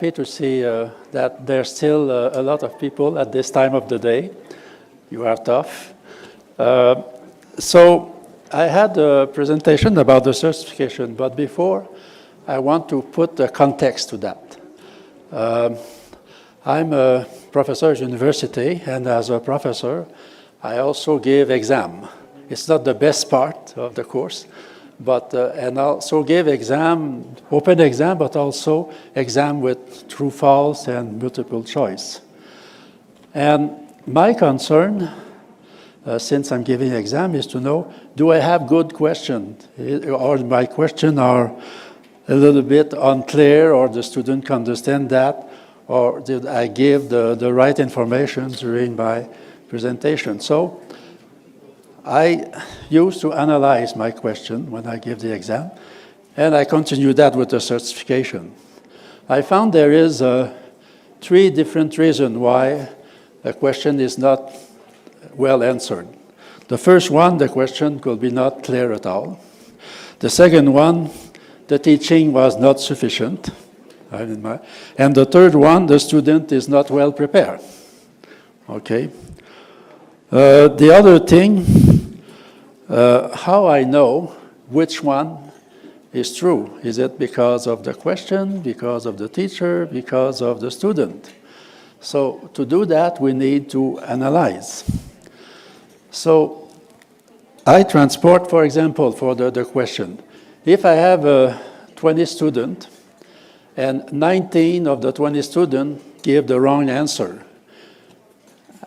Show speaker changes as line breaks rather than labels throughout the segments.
happy to see that there's still a lot of people at this time of the day. You are tough. So I had a presentation about the certification, but before, I want to put a context to that. I'm a professor at university, and as a professor, I also give exam. It's not the best part of the course, but and also give exam, open exam, but also exam with true, false, and multiple choice. And my concern, since I'm giving exam, is to know, do I have good questions? Or my questions are a little bit unclear, or the student can understand that, or did I give the right information during my presentation? So I used to analyze my question when I give the exam, and I continue that with the certification. I found there is 3 different reasons why a question is not well answered. The first one, the question could be not clear at all. The second one, the teaching was not sufficient. And the third one, the student is not well prepared. Okay. The other thing, how I know which one is true. Is it because of the question, because of the teacher, because of the student? So to do that, we need to analyze. So I transport, for example, for the question. If I have 20 students, and 19 of the 20 students give the wrong answer,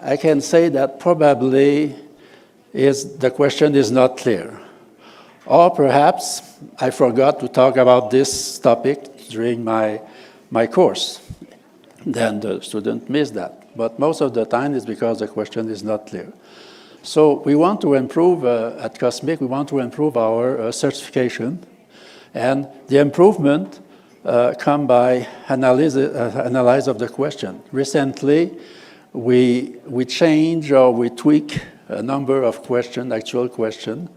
I can say that probably the question is not clear. Or perhaps I forgot to talk about this topic during my course. Then the student missed that. But most of the time it's because the question is not clear. So we want to improve, at COSMIC, we want to improve our certification. And the improvement come by analysis of the question. Recently, we change or we tweak a number of questions, actual questions,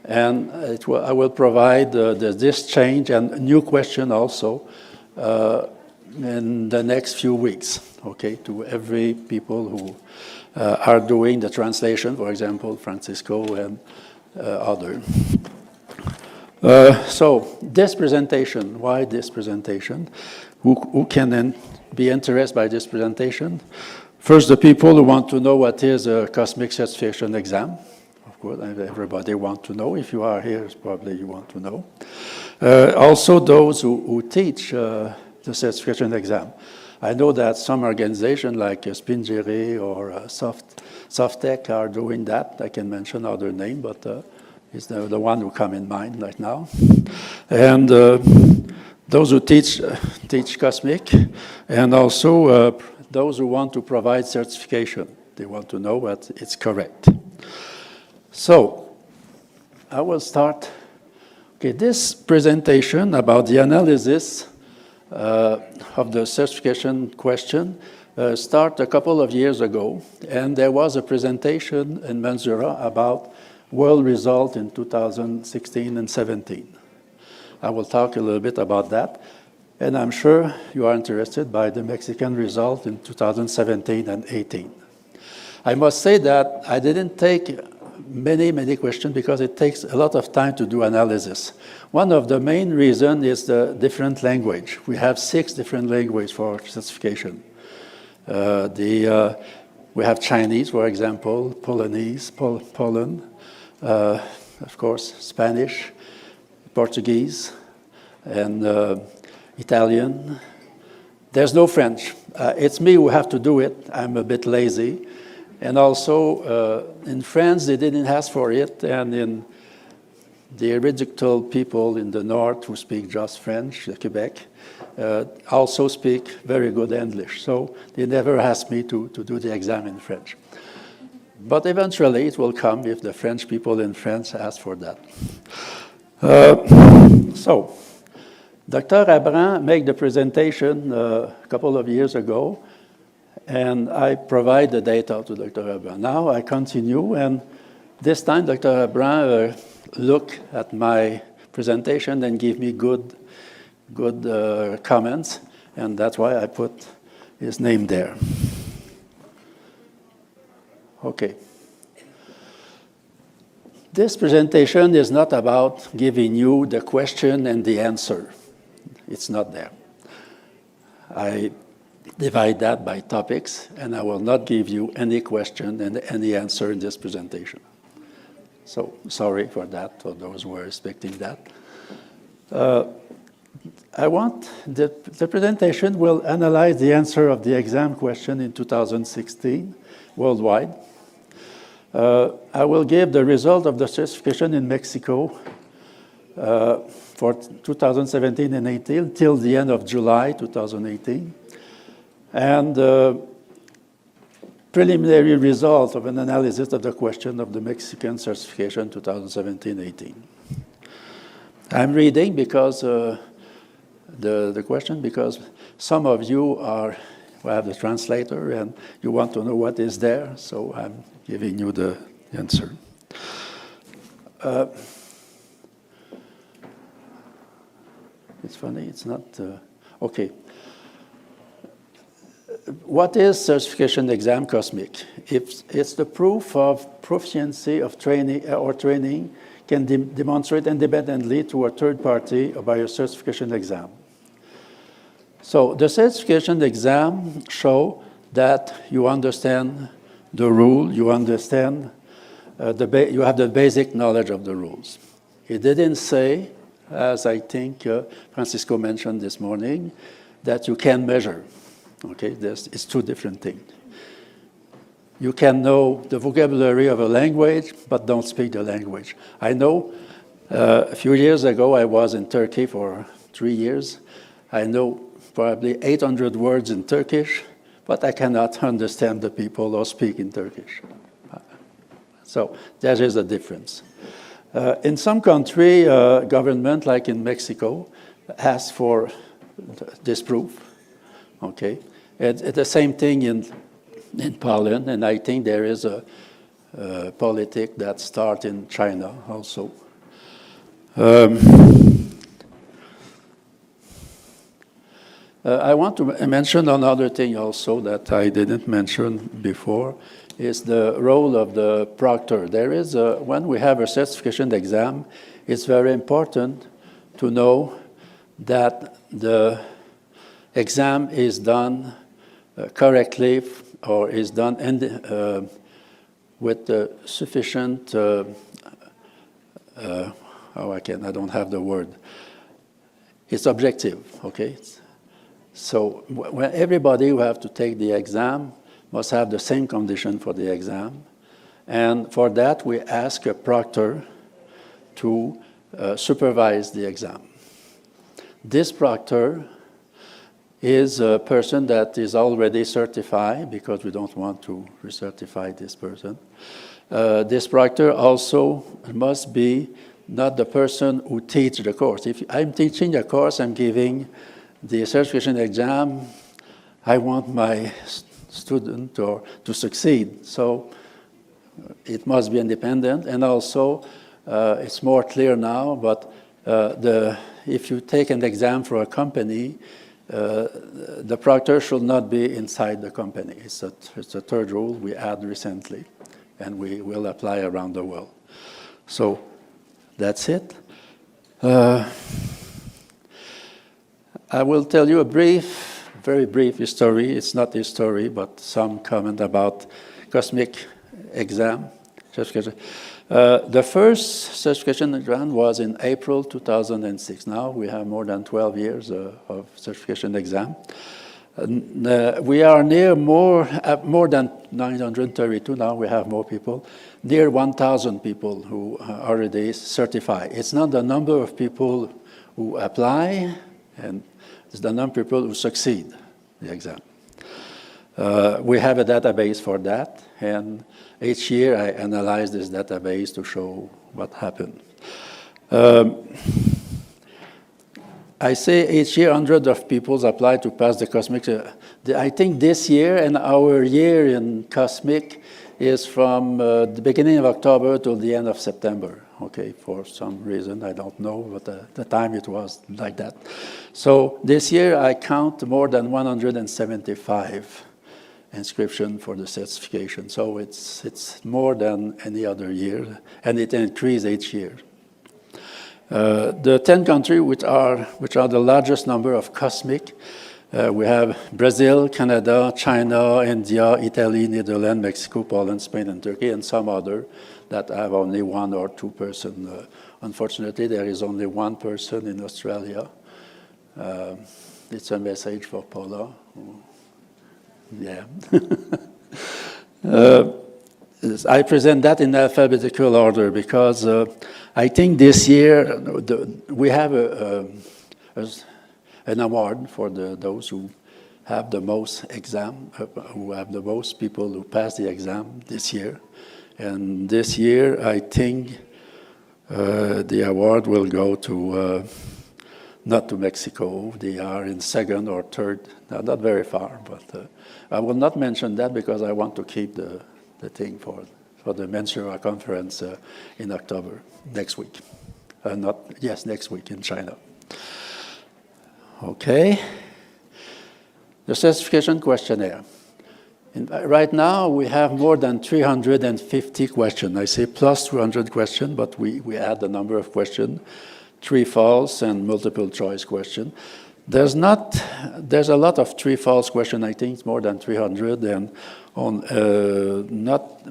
and I will provide this change and a new question also in the next few weeks, okay, to every people who are doing the translation, for example, Francisco and others. So this presentation, why this presentation? Who can then be interested by this presentation? First, the people who want to know what is a COSMIC certification exam. Of course, everybody wants to know. If you are here, probably you want to know. Also, those who teach the certification exam. I know that some organizations like Spingere or Softec are doing that. I can mention other names, but it's the one who come in mind right now. And those who teach COSMIC, and also those who want to provide certification. They want to know that it's correct. So I will start. Okay, this presentation about the analysis of the certification question started a couple of years ago, and there was a presentation in Manzura about world result in 2016 and 17. I will talk a little bit about that, and I'm sure you are interested by the Mexican result in 2017 and 18. I must say that I didn't take many questions because it takes a lot of time to do analysis. One of the main reasons is the different language. We have 6 different languages for certification. We have Chinese, for example, Polonese, Poland, of course, Spanish, Portuguese, and Italian. There's no French. It's me who have to do it. I'm a bit lazy. And also, in France, they didn't ask for it, and in the heredital people in the north who speak just French, Quebec, also speak very good English. So they never asked me to do the exam in French. But eventually it will come if the French people in France ask for that. So, Dr. Abran made the presentation a couple of years ago, and I provide the data to Dr. Abran. Now I continue, and this time Dr. Abran look at my presentation and give me good comments, and that's why I put his name there. Okay. This presentation is not about giving you the question and the answer. It's not there. I divide that by topics, and I will not give you any question and any answer in this presentation. So sorry for that, for those who are expecting that. The presentation will analyze the answer of the exam question in 2016 worldwide. I will give the result of the certification in Mexico for 2017 and 18 till the end of July 2018. And preliminary result of an analysis of the question of the Mexican certification 2017-18. I'm reading because the question because some of you have the translator and you want to know what is there, so I'm giving you the answer. It's funny, it's not, okay. What is certification exam COSMIC? It's the proof of proficiency of training can demonstrate independently to a third party by a certification exam. So the certification exam show that you understand the rule, you understand, you have the basic knowledge of the rules. It didn't say, as I think Francisco mentioned this morning, that you can measure. Okay, it's two different things. You can know the vocabulary of a language, but don't speak the language. I know a few years ago, I was in Turkey for 3 years. I know probably 800 words in Turkish, but I cannot understand the people who speak in Turkish. So there is a difference. In some country, government, like in Mexico, asks for this proof. Okay, it's the same thing in Poland, and I think there is a politic that starts in China also. I want to mention another thing also that I didn't mention before, is the role of the proctor. There is when we have a certification exam, it's very important to know that the exam is done correctly or is done with sufficient, I don't have the word. It's objective, okay? So when everybody who have to take the exam must have the same condition for the exam. And for that, we ask a proctor to supervise the exam. This proctor is a person that is already certified, because we don't want to recertify this person. This proctor also must be not the person who teaches the course. If I'm teaching a course, I'm giving the certification exam, I want my student to succeed. So it must be independent, and also it's more clear now, but if you take an exam for a company, the proctor should not be inside the company. It's a third rule we add recently, and we will apply around the world. So that's it. I will tell you a very brief history. It's not a story, but some comment about COSMIC exam. The first certification exam was in April 2006. Now we have more than 12 years of certification exam. We are near more than 932 now. We have more people, near 1,000 people who are already certified. It's not the number of people who apply, and it's the number of people who succeed the exam. We have a database for that, and each year I analyze this database to show what happened. I say each year hundreds of people apply to pass the COSMIC. I think this year and our year in COSMIC is from the beginning of October to the end of September. okay, for some reason, I don't know, but at the time it was like that. So this year I count more than 175 inscription for the certification. So it's more than any other year, and it increases each year. The 10 countries which are the largest number of cosmic, we have Brazil, Canada, China, India, Italy, Netherlands, Mexico, Poland, Spain, and Turkey, and some other that have only 1 or 2 persons. Unfortunately, there is only 1 person in Australia. It's a message for Paula. Yeah. I present that in alphabetical order because I think this year we have an award for those who have the most exam, who have the most people who pass the exam this year. And this year, I think the award will go to, not to Mexico. They are in 2nd or 3rd, not very far, but I will not mention that because I want to keep the thing for the Mensura conference in October, next week. Next week in China. Okay. The certification questionnaire. Right now, we have more than 350 questions. I say plus 200 questions, but we add the number of questions, 3 false and multiple choice questions. There's a lot of 3 false questions. I think it's more than 300, and not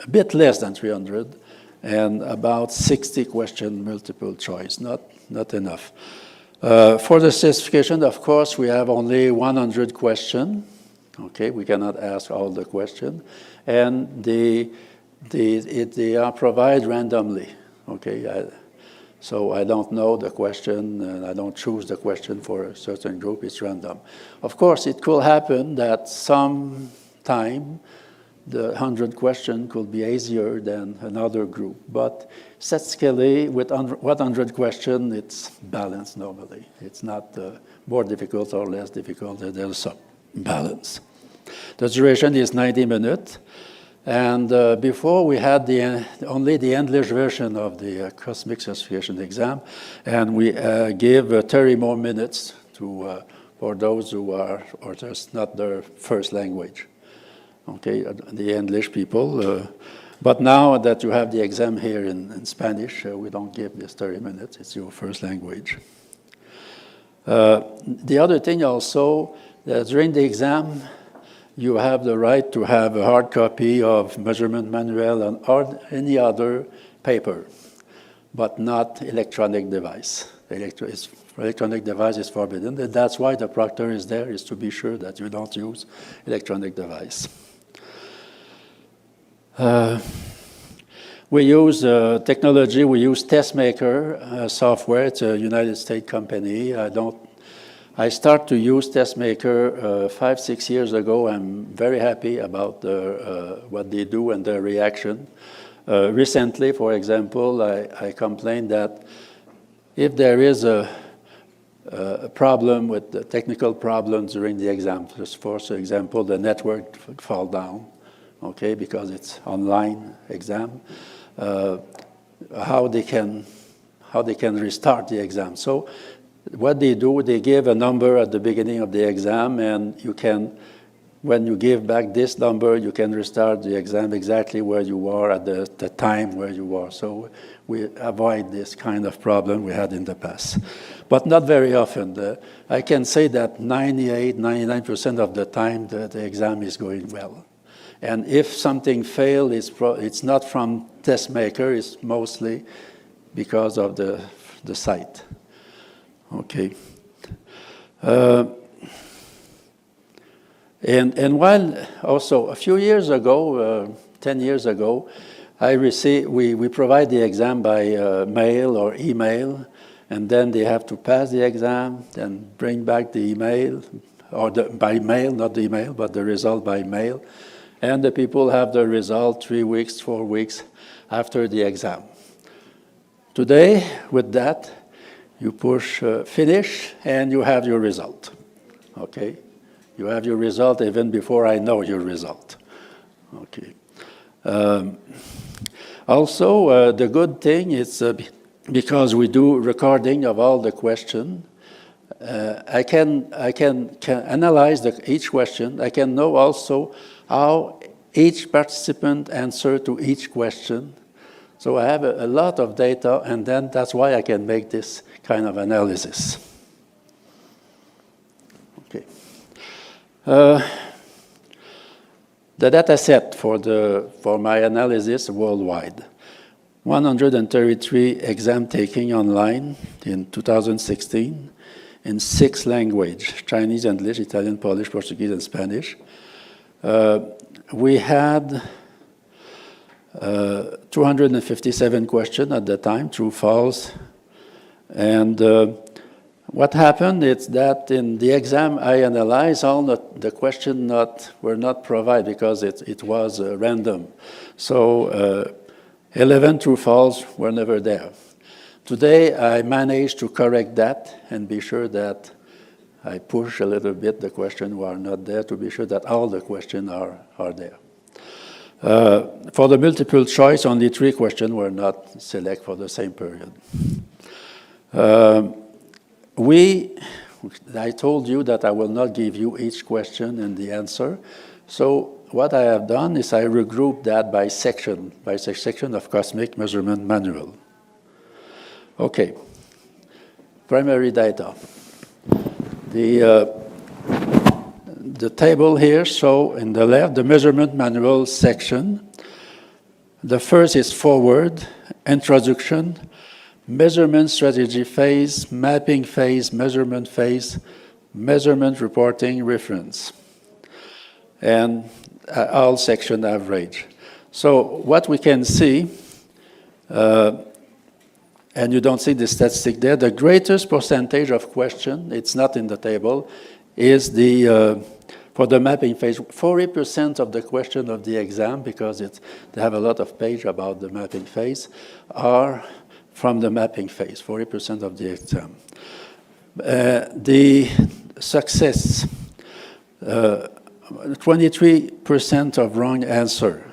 a bit less than 300, and about 60 question multiple choice. Not enough. For the certification, of course, we have only 100 questions. Okay, we cannot ask all the questions, and they are provided randomly. Okay. So I don't know the question, and I don't choose the question for a certain group. It's random. Of course, it could happen that some time the 100 question could be easier than another group. But statistically, with 100 question, it's balanced normally. It's not more difficult or less difficult. There's some balance. The duration is 90 minutes. And before we had only the English version of the Cosmic Certification exam, and we gave 30 more minutes for those who are, or just not their first language, okay, the English people. But now that you have the exam here in Spanish, we don't give this 30 minutes, it's your first language. The other thing also, during the exam, you have the right to have a hard copy of measurement manual or any other paper, but not electronic device. Electronic device is forbidden. And that's why the proctor is there, is to be sure that you don't use electronic device. We use technology, we use TestMaker software. It's a United States company. I started to use TestMaker 5-6 years ago. I'm very happy about what they do and their reaction. Recently, for example, I complained that if there is a problem with the technical problems during the exam, just for example, the network fall down, okay, because it's online exam, how they can restart the exam. So what they do, they give a number at the beginning of the exam, and you can, when you give back this number, you can restart the exam exactly where you were at the time where you were. So we avoid this kind of problem we had in the past. But not very often. I can say that 98-99% of the time the exam is going well. And if something fails, it's not from TestMaker, it's mostly because of the site. Okay. And while also a few years ago, 10 years ago, we provide the exam by mail or email, and then they have to pass the exam, then bring back the email, or by mail, not the email, but the result by mail. And the people have the result 3 weeks, 4 weeks after the exam. Today, with that, you push finish, and you have your result, okay? You have your result even before I know your result, okay? Also, the good thing is because we do recording of all the question, I can analyze each question. I can know also how each participant answered to each question. So I have a lot of data, and then that's why I can make this kind of analysis. Okay. The data set for my analysis worldwide. 133 exam taking online in 2016 in 6 languages, Chinese, English, Italian, Polish, Portuguese, and Spanish. We had 257 questions at the time, true, false. And what happened is that in the exam I analyzed, all the questions were not provided because it was random. So 11 true, false were never there. Today I managed to correct that and be sure that I push a little bit the questions who are not there to be sure that all the questions are there. For the multiple choice, only 3 questions were not selected for the same period. I told you that I will not give you each question and the answer. So what I have done is I regrouped that by section of cosmic measurement manual. Okay, primary data. The table here, so in the left, the measurement manual section. The first is forward, introduction, measurement strategy phase, mapping phase, measurement reporting reference, and all section average. So what we can see, and you don't see the statistic there, the greatest percentage of question, it's not in the table, is for the mapping phase, 40% of the question of the exam, because they have a lot of page about the mapping phase, are from the mapping phase, 40% of the exam. The success, 23% of wrong answer.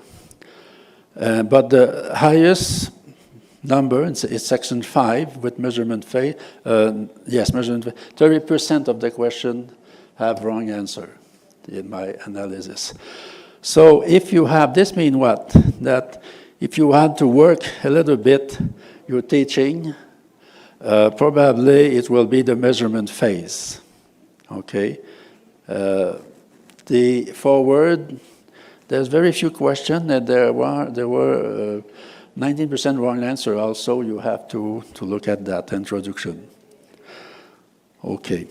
But the highest number is section 5 with measurement phase. Measurement phase. 30% of the question have wrong answer in my analysis. So if you have, this means what? That if you want to work a little bit your teaching, probably it will be the measurement phase. Okay. The forward, there's very few questions, and there were 19% wrong answer also. You have to look at that introduction. Okay.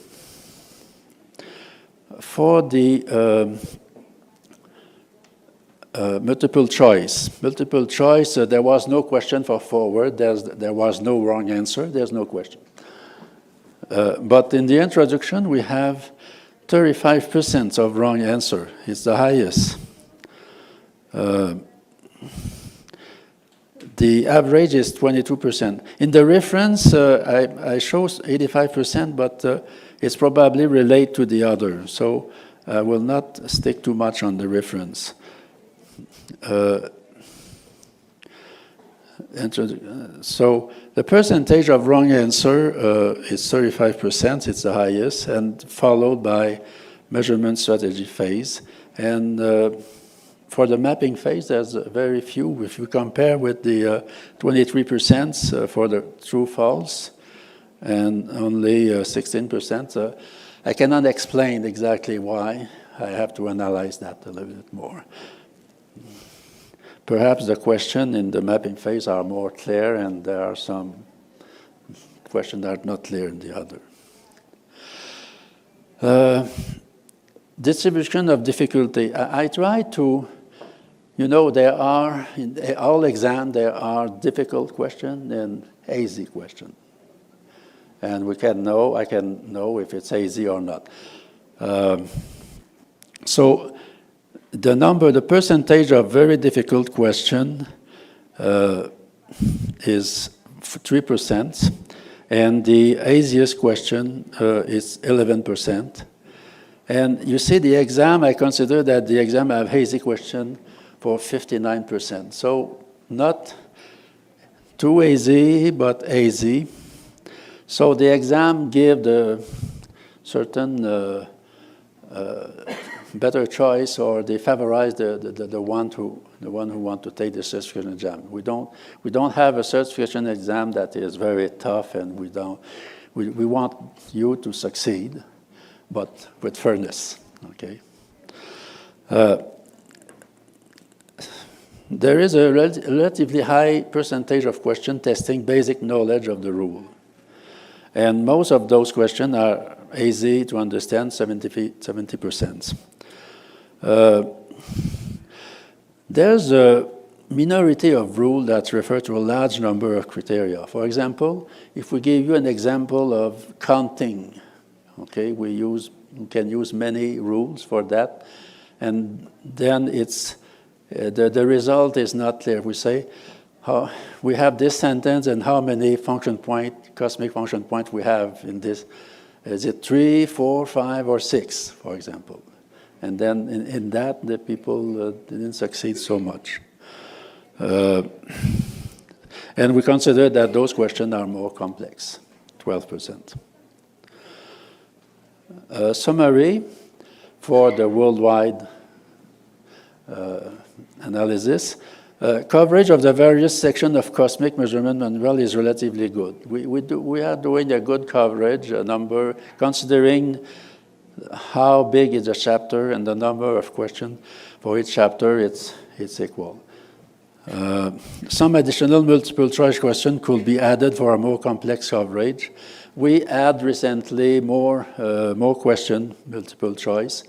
For the multiple choice, there was no question for forward. There was no wrong answer. There's no question. But in the introduction, we have 35% of wrong answer. It's the highest. The average is 22%. In the reference, I show 85%, but it's probably related to the other. So I will not stick too much on the reference. So the percentage of wrong answer is 35%, it's the highest, and followed by measurement strategy phase. And for the mapping phase, there's very few. If you compare with the 23% for the true-false, and only 16%, I cannot explain exactly why. I have to analyze that a little bit more. Perhaps the question in the mapping phase are more clear, and there are some questions that are not clear in the other. Distribution of difficulty. I try to, there are, in all exams, there are difficult questions and easy questions. And I can know if it's easy or not. So the percentage of very difficult question is 3%, and the easiest question is 11%. And you see the exam, I consider that the exam have easy question for 59%. So not too easy, but easy. So the exam give the certain better choice, or they favorize the one who want to take the certification exam. We don't have a certification exam that is very tough, and we want you to succeed, but with fairness. Okay. There is a relatively high percentage of questions testing basic knowledge of the rule. And most of those questions are easy to understand, 70%. There's a minority of rules that refer to a large number of criteria. For example, if we give you an example of counting, okay, we can use many rules for that, and then it's the result is not clear. We say, we have this sentence and how many function point, cosmic function points we have in this. Is it 3, 4, 5, or 6, for example? And then in that, the people didn't succeed so much. And we consider that those questions are more complex, 12%. Summary for the worldwide analysis. Coverage of the various sections of cosmic measurement manual is relatively good. We are doing a good coverage, a number, considering how big is the chapter and the number of questions for each chapter, it's equal. Some additional multiple choice questions could be added for a more complex coverage. We add recently more question, multiple choice.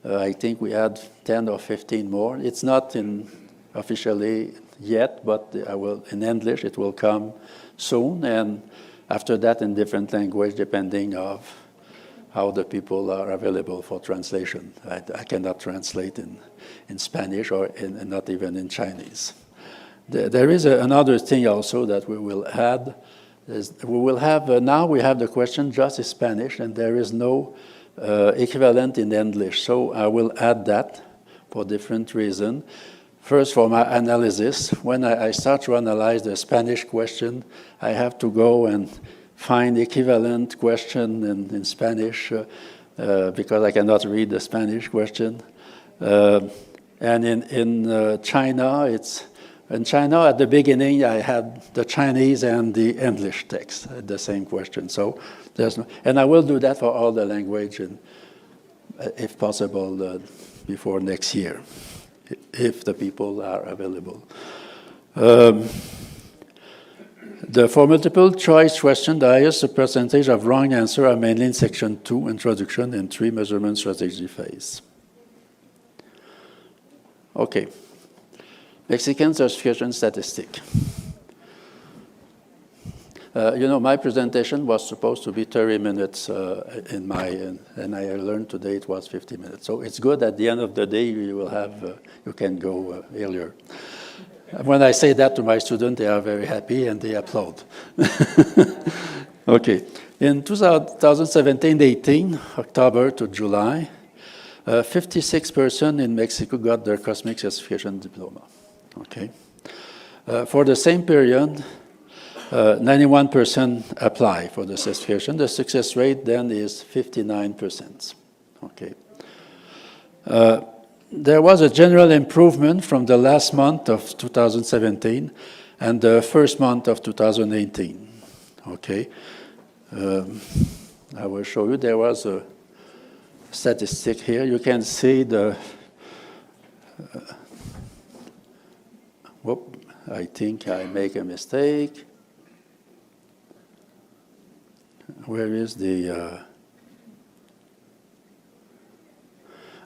I think we had 10 or 15 more. It's not in officially yet, but in English it will come soon, and after that in different language, depending of how the people are available for translation. I cannot translate in Spanish or not even in Chinese. There is another thing also that we will add. We will have, now we have the question just in Spanish, and there is no equivalent in English. So I will add that for different reasons. First, for my analysis, when I start to analyze the Spanish question, I have to go and find equivalent question in Spanish because I cannot read the Spanish question. And in China, in China, at the beginning, I had the Chinese and the English text, the same question. So there's no, and I will do that for all the language, and if possible, before next year, if the people are available. For multiple choice question, the highest percentage of wrong answer are mainly in section 2, introduction, and 3, measurement strategy phase. Okay. Mexican certification statistic. My presentation was supposed to be 30 minutes and I learned today it was 50 minutes. So it's good at the end of the day you can go earlier. When I say that to my students, they are very happy and they applaud. Okay. In 2017-18, October to July, 56% in Mexico got their cosmic certification diploma. Okay. For the same period, 91% apply for the certification. The success rate then is 59%. Okay. There was a general improvement from the last month of 2017 and the first month of 2018. Okay. I will show you. There was a statistic here. You can see the. Whoop! I think I make a mistake. Where is the?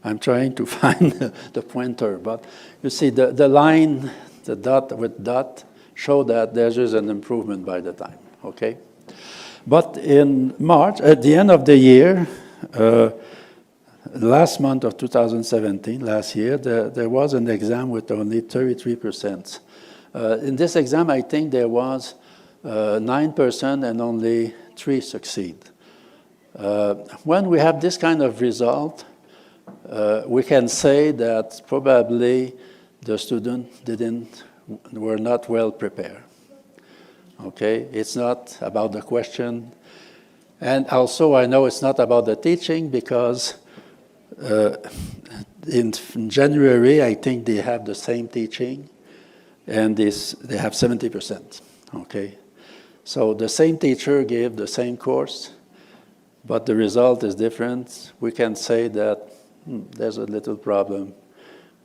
I'm trying to find the pointer, but you see the line, the dot with dot, show that there is an improvement by the time, okay? But in March, at the end of the year, last month of 2017, last year, there was an exam with only 33%. In this exam, I think there was 9% and only 3 succeed. When we have this kind of result, we can say that probably the students were not well prepared. okay? It's not about the question. And also, I know it's not about the teaching because in January, I think they have the same teaching, and they have 70%, okay? So the same teacher gave the same course, but the result is different. We can say that there's a little problem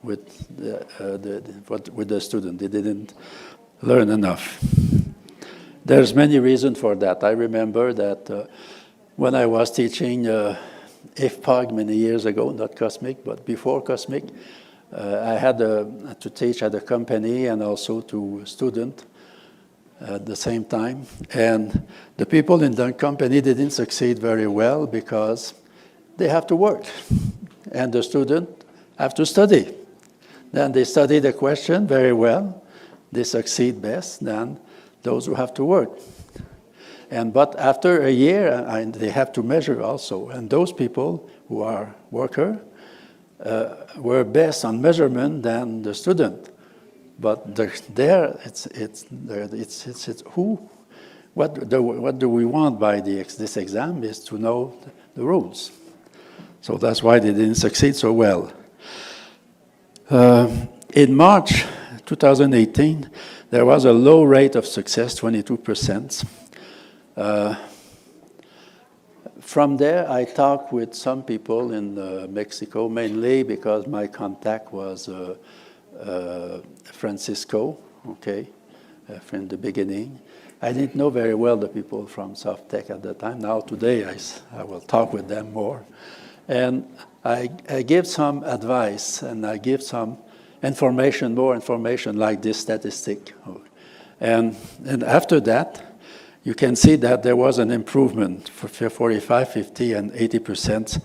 with the student. They didn't learn enough. There's many reasons for that. I remember that when I was teaching IFPOG many years ago, not Cosmic, but before Cosmic, I had to teach at a company and also to students at the same time. And the people in the company didn't succeed very well because they have to work. And the student have to study. Then they study the question very well. They succeed best than those who have to work. But after a year, they have to measure also. And those people who are worker were best on measurement than the student. But what do we want by this exam is to know the rules. So that's why they didn't succeed so well. In March 2018, there was a low rate of success, 22%. From there, I talked with some people in Mexico, mainly because my contact was Francisco, okay, from the beginning. I didn't know very well the people from SoftTech at the time. Now today, I will talk with them more. And I give some advice, and I give some information, more information like this statistic. And after that, you can see that there was an improvement for 45, 50, and 80%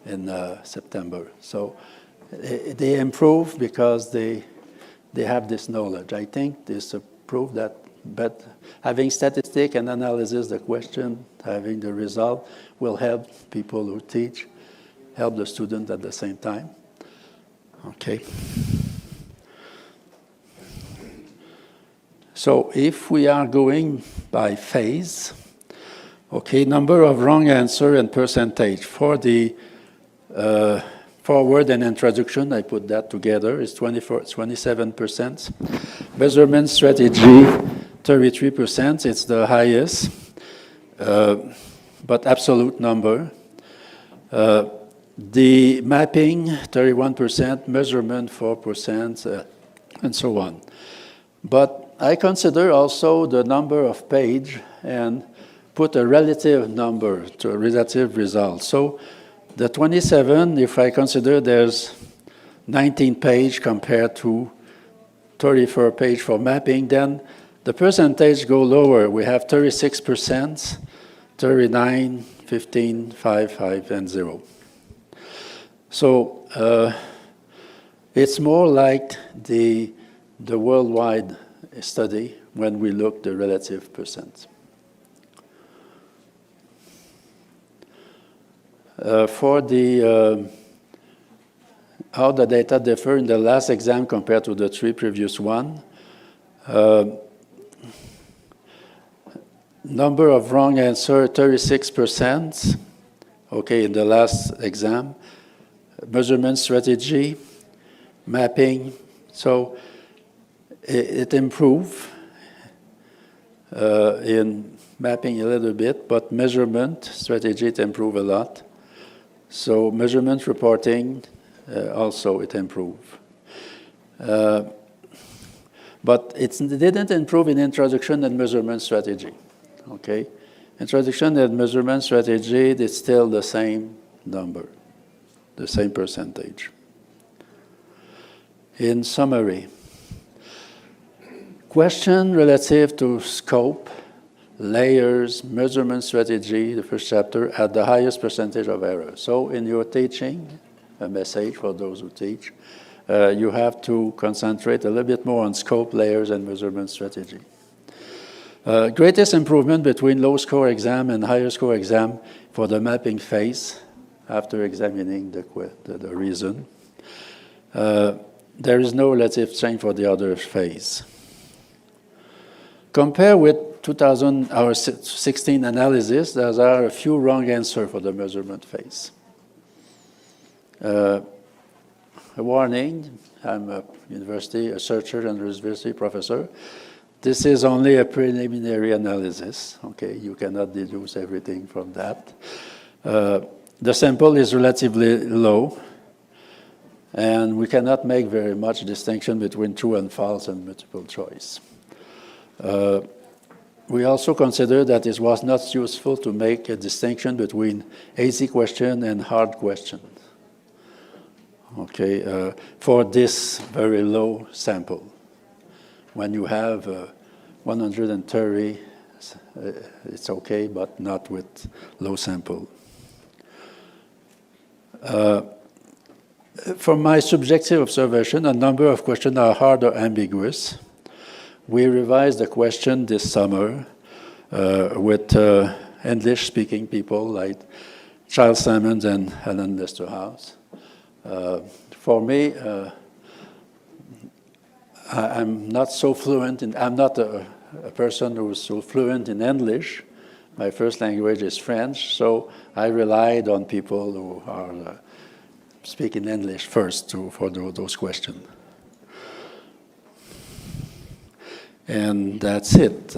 in September. So they improve because they have this knowledge. I think this proof that, but having statistic and analysis the question, having the result will help people who teach, help the student at the same time. Okay. So if we are going by phase, okay, number of wrong answer and percentage. For the forward and introduction, I put that together, is 27%. Measurement strategy, 33%, it's the highest, but absolute number. The mapping, 31%, measurement, 4%, and so on. But I consider also the number of page and put a relative number to a relative result. So the 27, if I consider there's 19 page compared to 34 page for mapping, then the percentage go lower. We have 36%, 39, 15, 5, 5, and 0. So it's more like the worldwide study when we look the relative percent. For the how the data differ in the last exam compared to the 3 previous one, number of wrong answer 36%. Okay, in the last exam, measurement strategy, mapping. So it improved in mapping a little bit, but measurement strategy, it improved a lot. So measurement reporting, also it improved. But it didn't improve in introduction and measurement strategy, okay? Introduction and measurement strategy, it's still the same number, the same percentage. In summary, question relative to scope, layers, measurement strategy, the first chapter, had the highest percentage of error. So in your teaching, a message for those who teach, you have to concentrate a little bit more on scope, layers, and measurement strategy. Greatest improvement between low score exam and higher score exam for the mapping phase after examining the reason. There is no relative change for the other phase. Compare with 2016 analysis, there are a few wrong answers for the measurement phase. A warning, I'm a researcher and university professor. This is only a preliminary analysis, okay? You cannot deduce everything from that. The sample is relatively low, and we cannot make very much distinction between true and false and multiple choice. We also consider that it was not useful to make a distinction between easy question and hard question. Okay, for this very low sample. When you have 130, it's okay, but not with low sample. From my subjective observation, a number of questions are hard or ambiguous. We revised the question this summer with English-speaking people like Charles Simons and Helen Lesterhouse. For me, I'm not so fluent I'm not a person who's so fluent in English. My first language is French, so I relied on people who are speaking English first for those questions. And that's it.